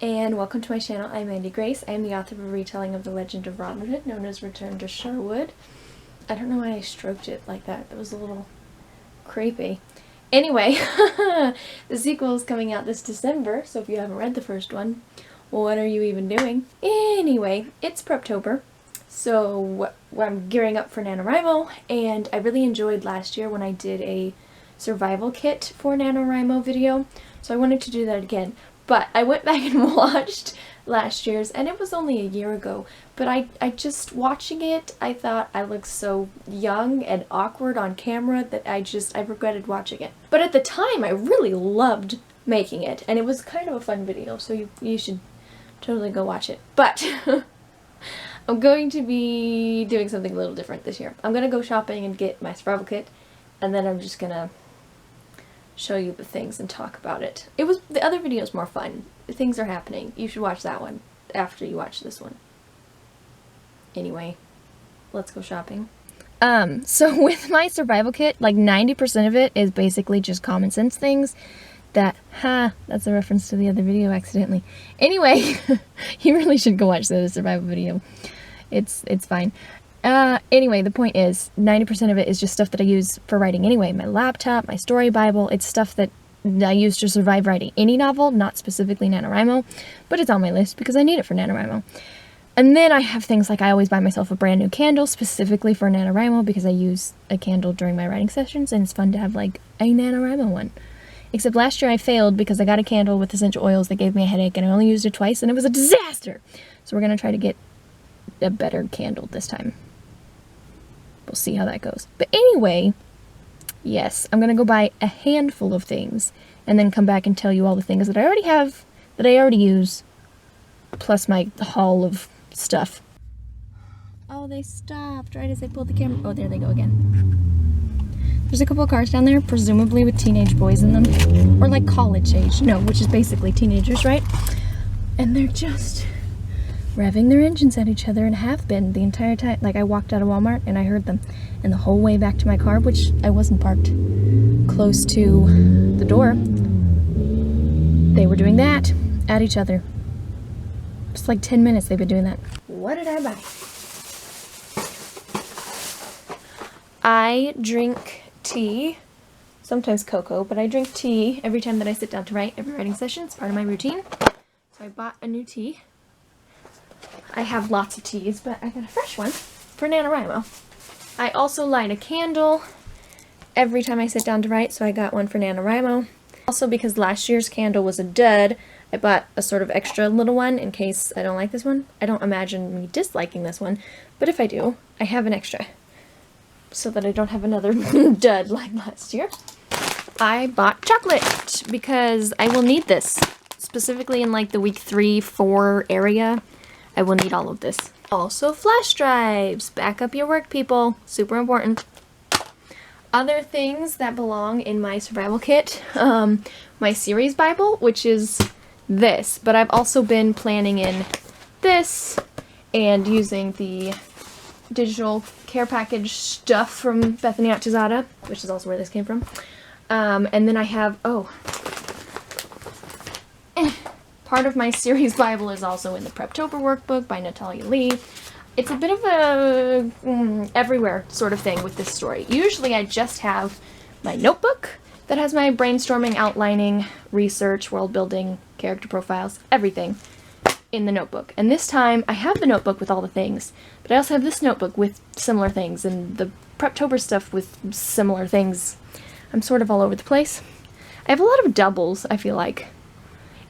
and welcome to my channel. I'm Mandy Grace. I am the author of a retelling of the legend of Robin Hood, known as Return to Sherwood. I don't know why I stroked it like that. That was a little creepy. Anyway, the sequel is coming out this December, so if you haven't read the first one, what are you even doing? Anyway, it's Preptober, so I'm gearing up for NaNoWriMo, and I really enjoyed last year when I did a survival kit for NaNoWriMo video, so I wanted to do that again. But I went back and watched last year's, and it was only a year ago, but I just, watching it, I thought I looked so young and awkward on camera that I regretted watching it. But at the time, I really loved making it, and it was kind of a fun video, so you should totally go watch it. But I'm going to be doing something a little different this year. I'm going to go shopping and get my survival kit, and then I'm just going to show you the things and talk about it. The other video is more fun. Things are happening. You should watch that one after you watch this one. Anyway, let's go shopping. So with my survival kit, like 90% of it is basically just common sense things that, that's a reference to the other video accidentally. Anyway, you really should go watch the survival video. It's fine. Anyway, the point is, 90% of it is just stuff that I use for writing anyway. My laptop, my story Bible, it's stuff that I use to survive writing any novel, not specifically NaNoWriMo, but it's on my list because I need it for NaNoWriMo. And then I have things like I always buy myself a brand new candle specifically for NaNoWriMo because I use a candle during my writing sessions, and it's fun to have like a NaNoWriMo one. Except last year I failed because I got a candle with essential oils that gave me a headache, and I only used it twice, and it was a disaster! So we're going to try to get a better candle this time. We'll see how that goes. But anyway, yes, I'm going to go buy a handful of things and then come back and tell you all the things that I already have, that I already use, plus my haul of stuff. Oh, they stopped right as I pulled the camera. Oh, there they go again. There's a couple of cars down there, presumably with teenage boys in them. Or like college age, no, which is basically teenagers, right? And they're just revving their engines at each other, and have been the entire time. Like, I walked out of Walmart and I heard them, and the whole way back to my car, which I wasn't parked close to the door, they were doing that at each other. It's like 10 minutes they've been doing that. What did I buy? I drink tea, sometimes cocoa, but I drink tea every time that I sit down to write. Every writing session, it's part of my routine. So I bought a new tea. I have lots of teas, but I got a fresh one for NaNoWriMo. I also light a candle every time I sit down to write, so I got one for NaNoWriMo. Also, because last year's candle was a dud, I bought a sort of extra little one in case I don't like this one. I don't imagine me disliking this one, but if I do, I have an extra so that I don't have another dud like last year. I bought chocolate because I will need this, specifically in like the week 3-4 area. I will need all of this. Also, flash drives. Back up your work, people. Super important. Other things that belong in my survival kit. My series Bible, which is this. But I've also been planning in this and using the digital care package stuff from Bethany Atchizada, which is also where this came from. And then I have, part of my series Bible is also in the Preptober workbook by Natalia Lee. It's a bit of a everywhere sort of thing with this story. Usually I just have my notebook that has my brainstorming, outlining, research, world building, character profiles, everything in the notebook. And this time I have the notebook with all the things, but I also have this notebook with similar things and the Preptober stuff with similar things. I'm sort of all over the place. I have a lot of doubles, I feel like.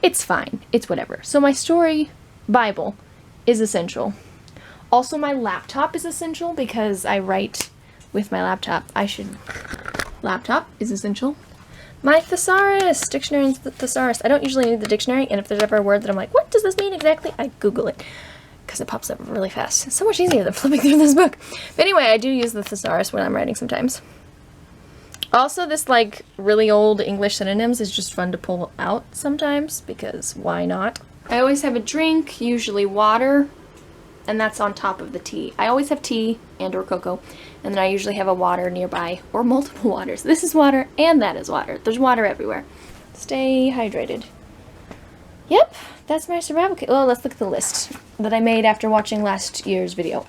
It's fine. It's whatever. So my story Bible is essential. Also, my laptop is essential because I write with my laptop. Laptop is essential. My thesaurus, dictionary and thesaurus. I don't usually need the dictionary, and if there's ever a word that I'm like, what does this mean exactly? I Google it because it pops up really fast. It's so much easier than flipping through this book. But anyway, I do use the thesaurus when I'm writing sometimes. Also, this like really old English synonyms is just fun to pull out sometimes because why not? I always have a drink, usually water, and that's on top of the tea. I always have tea and or cocoa, and then I usually have a water nearby, or multiple waters. This is water, and that is water. There's water everywhere. Stay hydrated. Yep, that's my survival kit. Well, let's look at the list that I made after watching last year's video.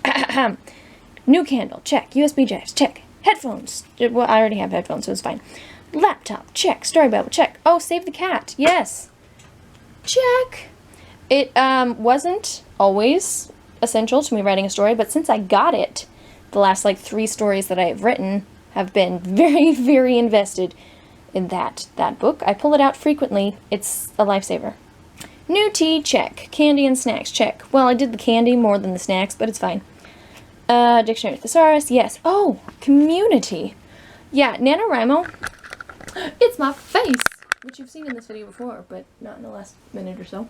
New candle, check. USB jacks, check. Headphones. Well, I already have headphones, so it's fine. Laptop, check. Story Bible, check. Oh, save the cat. Yes. Check. It wasn't always essential to me writing a story, but since I got it, the last like 3 stories that I have written have been very, very invested in that book. I pull it out frequently. It's a lifesaver. New tea, check. Candy and snacks, check. Well, I did the candy more than the snacks, but it's fine. Dictionary Thesaurus, yes. Oh, community. Yeah, NaNoWriMo. It's my face! Which you've seen in this video before, but not in the last minute or so.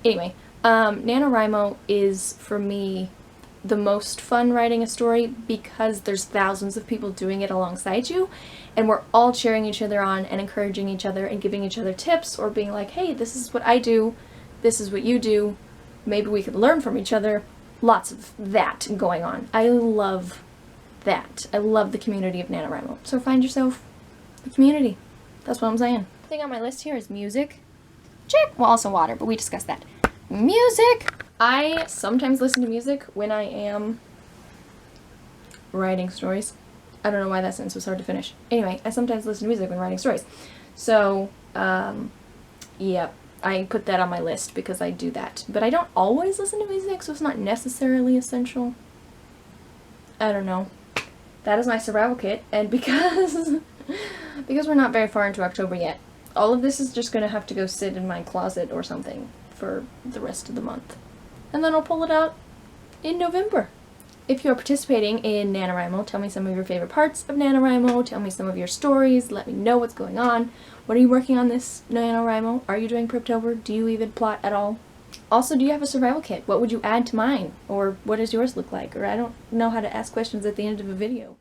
Anyway, NaNoWriMo is, for me, the most fun writing a story because there's thousands of people doing it alongside you, and we're all cheering each other on and encouraging each other and giving each other tips or being like, hey, this is what I do, this is what you do, maybe we could learn from each other. Lots of that going on. I love that. I love the community of NaNoWriMo. So find yourself a community. That's what I'm saying. The thing on my list here is music. Check. Well, also water, but we discussed that. Music! I sometimes listen to music when I am writing stories. I don't know why that sentence was hard to finish. Anyway, I sometimes listen to music when writing stories. So, yeah, I put that on my list because I do that. But I don't always listen to music, so it's not necessarily essential. I don't know. That is my survival kit, and because we're not very far into October yet, all of this is just gonna have to go sit in my closet or something for the rest of the month. And then I'll pull it out in November. If you're participating in NaNoWriMo, tell me some of your favorite parts of NaNoWriMo, tell me some of your stories, let me know what's going on. What are you working on this NaNoWriMo? Are you doing Cryptober? Do you even plot at all? Also, do you have a survival kit? What would you add to mine? Or what does yours look like? Or I don't know how to ask questions at the end of a video.